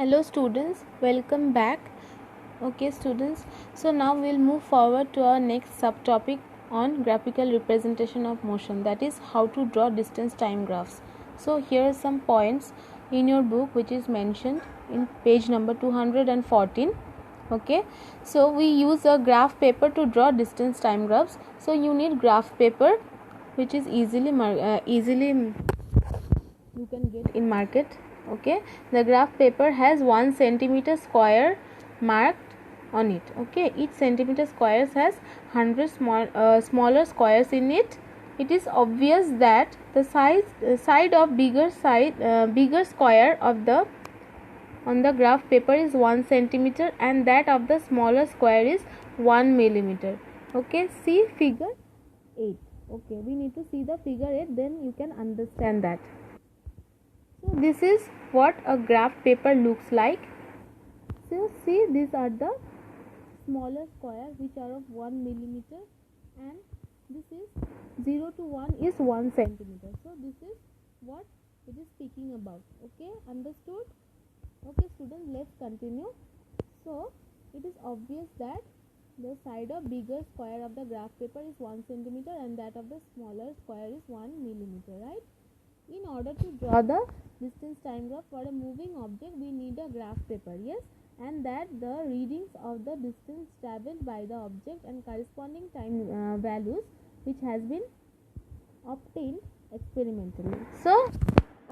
Hello students, welcome back. Okay students, so now we'll move forward to our next subtopic on graphical representation of motion, that is how to draw distance time graphs. So here are some points in your book which is mentioned in page number 214. Okay, so we use a graph paper to draw distance time graphs. So you need graph paper which is easily you can get in market. Okay, the graph paper has 1 centimeter square marked on it. Okay, each centimeter squares has 100 smaller squares in it. It is obvious that the side of bigger square of the on the graph paper is 1 centimeter and that of the smaller square is 1 millimeter. Okay, see figure 8. Okay, we need to see the figure 8, then you can understand that. So this is what a graph paper looks like. So see, these are the smaller squares which are of 1 millimeter and this is 0 to 1 is 1 centimeter. So this is what it is speaking about. Okay, understood? Okay students, let's continue. So it is obvious that the side of bigger square of the graph paper is 1 centimeter and that of the smaller square is 1 millimeter, right? In order to draw the distance time graph for a moving object, we need a graph paper, yes, and that the readings of the distance traveled by the object and corresponding time values which has been obtained experimentally. So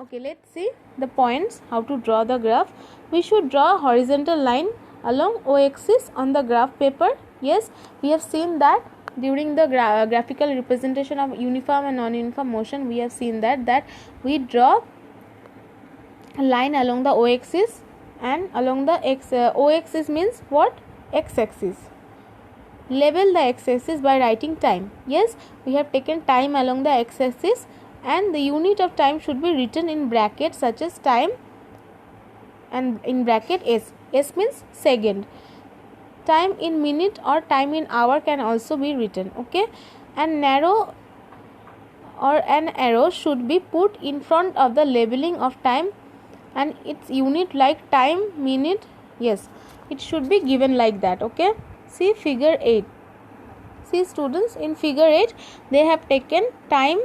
okay, let's see the points how to draw the graph. We should draw a horizontal line along o-axis on the graph paper. Yes, we have seen that during the graphical representation of uniform and non-uniform motion. We have seen that we draw a line along the o-axis and along the o-axis means what? X-axis. Label the x-axis by writing time. Yes, we have taken time along the x-axis and the unit of time should be written in brackets such as time and in bracket s. S means second. Time in minute or time in hour can also be written. Okay, and narrow or an arrow should be put in front of the labeling of time and its unit like time, minute. Yes, it should be given like that. Okay, see figure 8. See students, in figure 8 they have taken time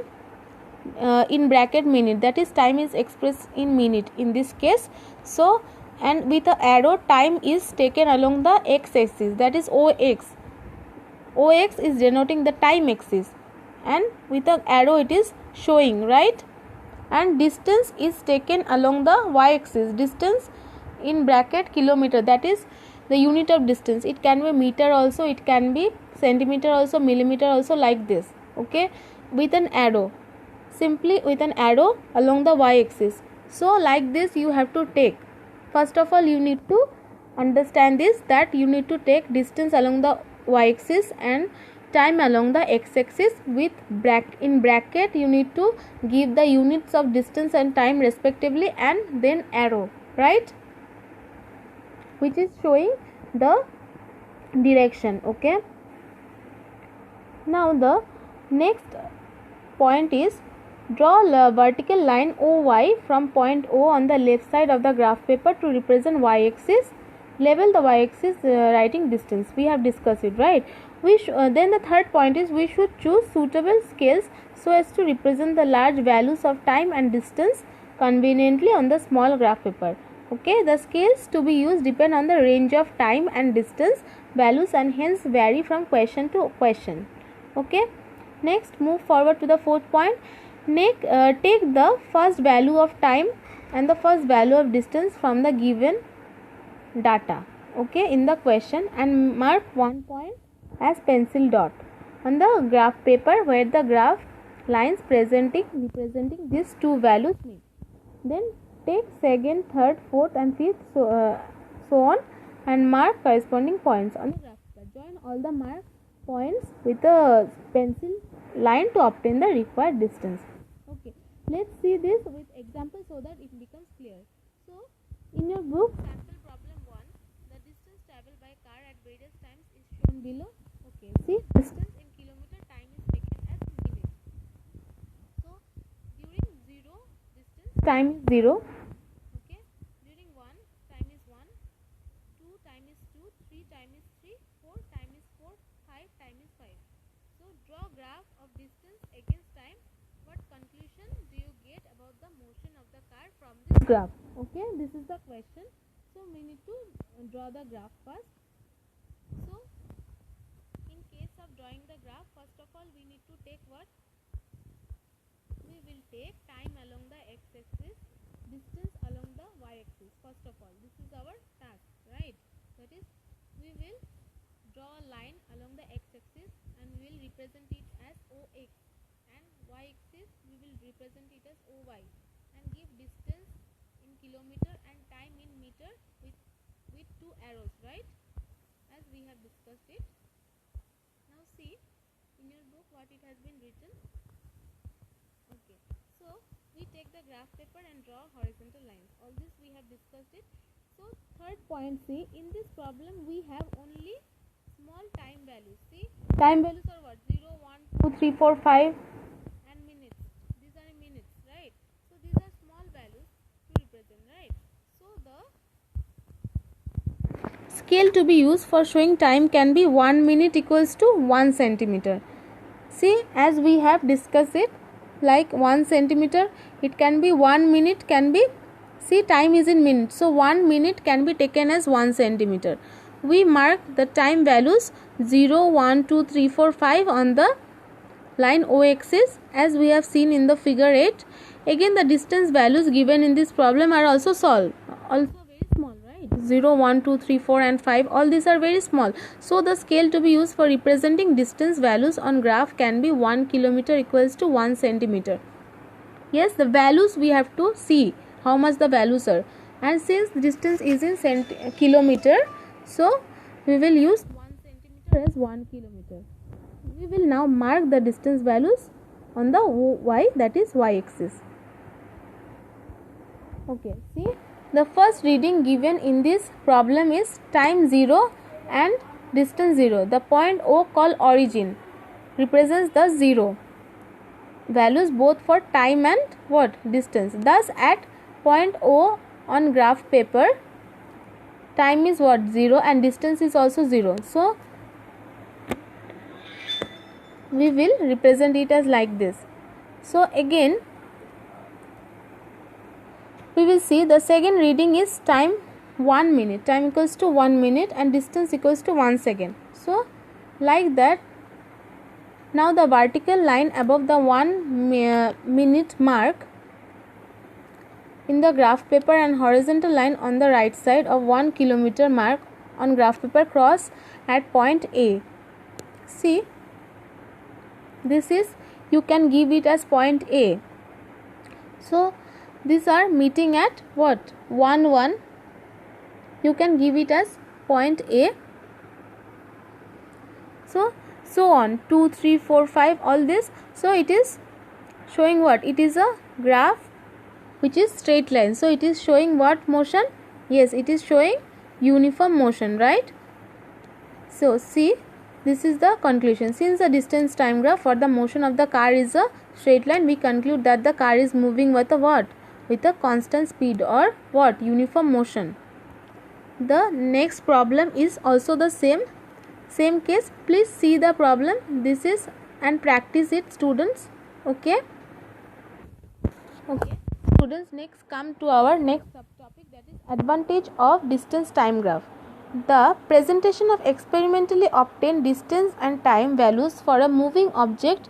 in bracket minute, that is time is expressed in minute in this case. So and with a arrow time is taken along the x-axis, that is ox. Ox is denoting the time axis and with an arrow it is showing, right? And distance is taken along the y-axis, distance in bracket kilometer, that is the unit of distance. It can be meter also, it can be centimeter also, millimeter also, like this. Okay, with an arrow, simply with an arrow along the y-axis. So like this you have to take. First of all you need to understand this, that you need to take distance along the y-axis and time along the x-axis. With in bracket you need to give the units of distance and time respectively and then arrow, right, which is showing the direction. Okay, now the next point is draw a vertical line OY from point O on the left side of the graph paper to represent y-axis. Label the y-axis writing distance. We have discussed it, right? Then the third point is we should choose suitable scales so as to represent the large values of time and distance conveniently on the small graph paper. Okay, the scales to be used depend on the range of time and distance values and hence vary from question to question. Okay, next move forward to the fourth point. Take the first value of time and the first value of distance from the given data, okay, in the question, and mark one point as pencil dot on the graph paper where the graph lines representing these two values meet. Then take second, third, fourth and fifth so on and mark corresponding points on the graph paper. Join all the mark points with a pencil line to obtain the required distance. Okay, let's see this with example so that it becomes clear. So in your book sample problem 1, the distance traveled by car at various times is shown below. Okay, see distance in kilometer, time is taken as minute. So during 0 distance time is 0. Okay, during 1 time is time is 2, 3 time is 3, 4 time is 4, 5 time is 5. So draw graph of distance against time. What conclusion do you get about the motion of the car from this graph? Okay, this is the question. So we need to draw the graph first. So in case of drawing the graph, first of all we need to take what? We will take time along the x-axis, distance along the y-axis. First of all, this is our task, right? That is, we will draw a line along the x-axis and we will represent it as OX, and y-axis we will represent it as OY, and give distance in kilometer and time in meter with two arrows, right? As we have discussed it. Now see in your book what it has been written. Okay, so we take the graph paper and draw horizontal lines. All this we have discussed it. So third point, see, in this problem we have only small time values. See, time values are what? 0, 1, 2, 3, 4, 5 and minutes. These are minutes, right? So these are small values to represent, right? So the scale to be used for showing time can be 1 minute equals to 1 centimeter. See, as we have discussed it, like 1 centimeter, it can be 1 minute, can be, see, time is in minutes, so 1 minute can be taken as 1 centimeter. We mark the time values 0, 1, 2, 3, 4, 5 on the line O axis as we have seen in the figure 8. Again, the distance values given in this problem are also solved. Also very small, right? 0, 1, 2, 3, 4 and 5, all these are very small. So the scale to be used for representing distance values on graph can be 1 kilometer equals to 1 centimeter. Yes, the values we have to see how much the values are, and since distance is in kilometer, so we will use 1 centimeter as 1 kilometer. We will now mark the distance values on the y, that is y axis. Okay, see, the first reading given in this problem is time 0 and distance 0. The point O called origin represents the 0 values both for time and what? Distance. Thus at point O on graph paper, time is what? 0 and distance is also 0. So we will represent it as like this. So again we will see the second reading is time 1 minute, time equals to 1 minute and distance equals to 1 second. So like that, now the vertical line above the 1 minute mark in the graph paper and horizontal line on the right side of 1 kilometer mark on graph paper cross at point A. See, this is, you can give it as point A. So these are meeting at what? 1, 1. You can give it as point A. So on 2, 3, 4, 5, all this. So it is showing what? It is a graph which is straight line. So it is showing what motion? Yes, it is showing uniform motion, right? So see, this is the conclusion. Since the distance time graph for the motion of the car is a straight line, we conclude that the car is moving with a what? With a constant speed or what? Uniform motion. The next problem is also the same case. Please see the problem. This is, and practice it, students. Okay. Students, next come to our next subtopic, that is advantage of distance time graph. The presentation of experimentally obtained distance and time values for a moving object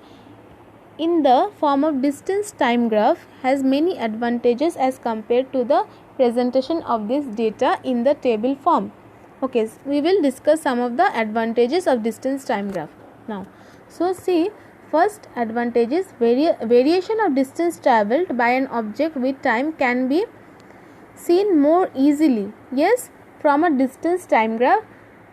in the form of distance time graph has many advantages as compared to the presentation of this data in the table form. Okay, so we will discuss some of the advantages of distance time graph now. So see, first advantage is variation of distance travelled by an object with time can be seen more easily, yes, from a distance time graph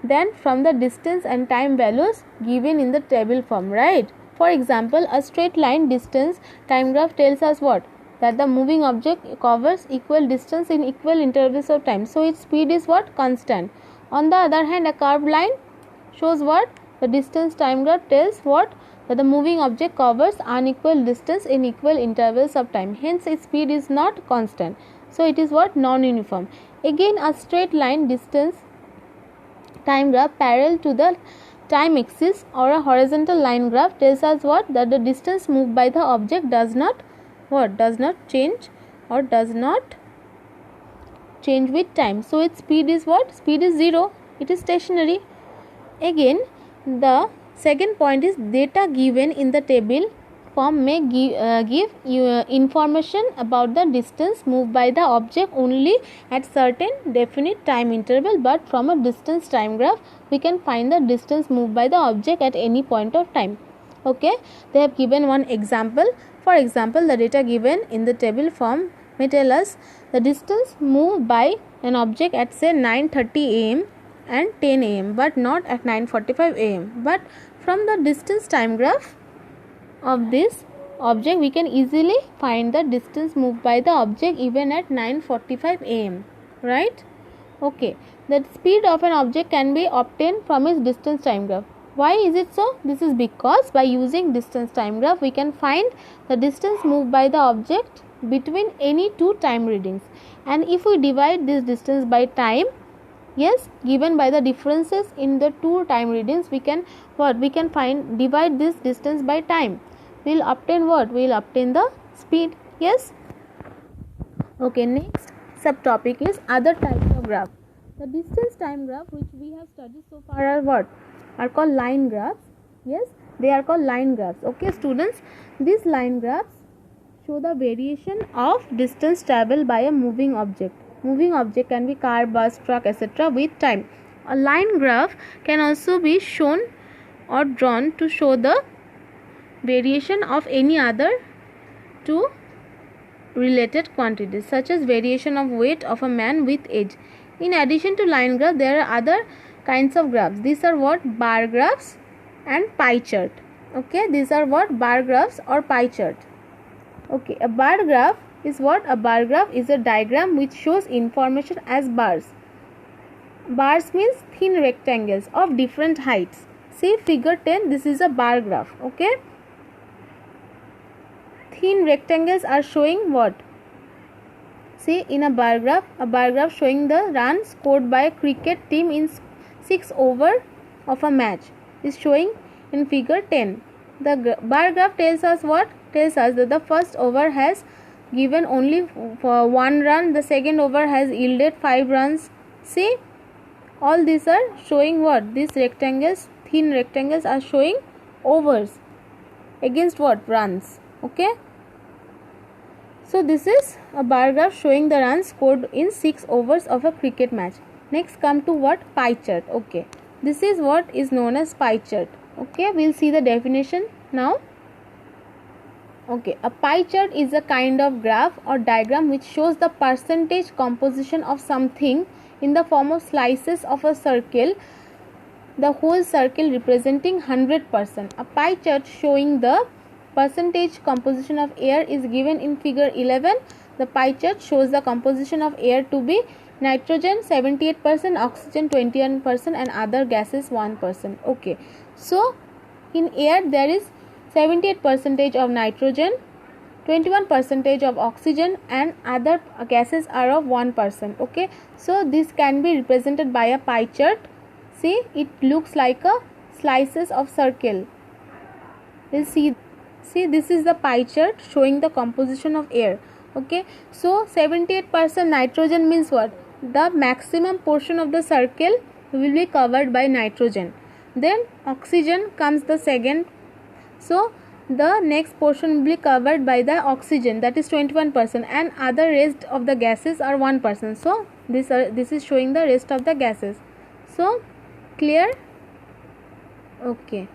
than from the distance and time values given in the table form, right? For example, a straight line distance time graph tells us what? That the moving object covers equal distance in equal intervals of time. So its speed is what? Constant. On the other hand, a curved line shows what? The distance time graph tells what? That the moving object covers unequal distance in equal intervals of time. Hence, its speed is not constant. So it is what? Non-uniform. Again, a straight line distance time graph parallel to the time axis or a horizontal line graph tells us what? That the distance moved by the object does not change or does not change with time. So its speed is what? Speed is 0. It is stationary. Again, the second point is data given in the table form may give you information about the distance moved by the object only at certain definite time interval, but from a distance time graph we can find the distance moved by the object at any point of time. Okay, they have given one example. For example, the data given in the table form may tell us the distance moved by an object at say 9:30 am and 10 am, but not at 9:45 am. But from the distance time graph of this object we can easily find the distance moved by the object even at 9:45 am, right? Okay, the speed of an object can be obtained from its distance time graph. Why is it so? This is because by using distance time graph we can find the distance moved by the object between any two time readings, and if we divide this distance by time, yes, given by the differences in the two time readings, we can find, divide this distance by time. We will obtain what? We will obtain the speed. Yes. Okay, next subtopic is other types of graph. The distance time graph which we have studied so far are what? Are called line graphs. Yes, they are called line graphs. Okay, students, these line graphs show the variation of distance traveled by a moving object. Moving object can be car, bus, truck, etc. with time. A line graph can also be shown or drawn to show the variation of any other two related quantities, such as variation of weight of a man with age. In addition to line graph, there are other kinds of graphs. These are what? Bar graphs and pie chart. Okay, these are what? Bar graphs or pie chart. Okay, a bar graph is what? A bar graph is a diagram which shows information as bars. Bars means thin rectangles of different heights. See figure 10, this is a bar graph. Okay, thin rectangles are showing what? See, in a bar graph showing the run scored by a cricket team in 6 overs of a match is showing in figure 10. The bar graph tells us what? Tells us that the first over has given only for 1 run, the second over has yielded 5 runs. See, all these are showing what? These rectangles, thin rectangles are showing overs against what? Runs. Okay, so this is a bar graph showing the runs scored in 6 overs of a cricket match. Next come to what? Pie chart. Okay, this is what is known as pie chart. Okay, we'll see the definition now. Okay, a pie chart is a kind of graph or diagram which shows the percentage composition of something in the form of slices of a circle, the whole circle representing 100%. A pie chart showing the percentage composition of air is given in figure 11. The pie chart shows the composition of air to be nitrogen 78%, oxygen 21% and other gases 1%. Okay, so in air there is 78% of nitrogen, 21% of oxygen and other gases are of 1%. Okay, so this can be represented by a pie chart. See, it looks like a slices of circle. We'll see, this is the pie chart showing the composition of air. Okay, so 78% nitrogen means what? The maximum portion of the circle will be covered by nitrogen. Then oxygen comes the second. So the next portion will be covered by the oxygen, that is 21%, and other rest of the gases are 1%. So this is showing the rest of the gases. So clear? Okay.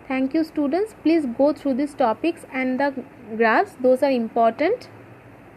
Thank you students. Please go through these topics and the graphs. Those are important.